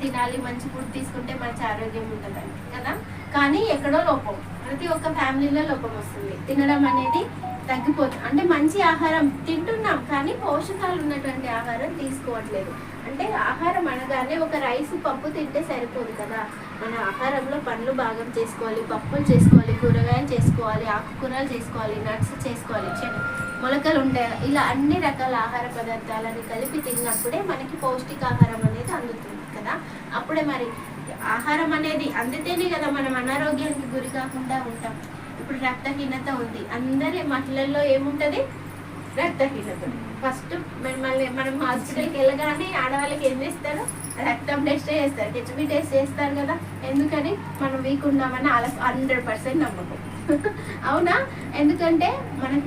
తినాలి, మంచి ఫుడ్ తీసుకుంటే మంచి ఆరోగ్యం ఉంటుంది కదా. కానీ ఎక్కడో లోపం, ప్రతి ఒక్క ఫ్యామిలీలో లోపం వస్తుంది. తినడం అనేది తగ్గిపోతుంది. అంటే మంచి ఆహారం తింటున్నాం కానీ పోషకాలు ఉన్నటువంటి ఆహారం తీసుకోవట్లేదు. అంటే ఆహారం అనగానే ఒక రైస్ పప్పు తింటే సరిపోదు కదా. మన ఆహారంలో పండ్లు భాగం చేసుకోవాలి, పప్పులు చేసుకోవాలి, కూరగాయలు చేసుకోవాలి, ఆకుకూరలు చేసుకోవాలి, నట్స్ చేసుకోవాలి, మొలకలు ఉంటాయి. ఇలా అన్ని రకాల ఆహార పదార్థాలను కలిపి తిన్నప్పుడే మనకి పౌష్టికాహారం అనేది అందుతుంది కదా. అప్పుడే మరి ఆహారం అనేది అందితేనే కదా మనం అనారోగ్యానికి గురి కాకుండా ఉంటాం. ఇప్పుడు రక్తహీనత ఉంది, అందరి మహిళల్లో ఏముంటుంది? రక్తహీనత. ఫస్ట్ మళ్ళీ మనం హాస్పిటల్కి వెళ్ళగానే ఆడవాళ్ళకి ఏం చేస్తారు? రక్తం టెస్ట్ చేస్తారు, హెచ్బి టెస్ట్ చేస్తారు కదా. ఎందుకని? మనం వీక్ ఉన్నామని వాళ్ళకి 100% నమ్మకం. అవునా? ఎందుకంటే మనకి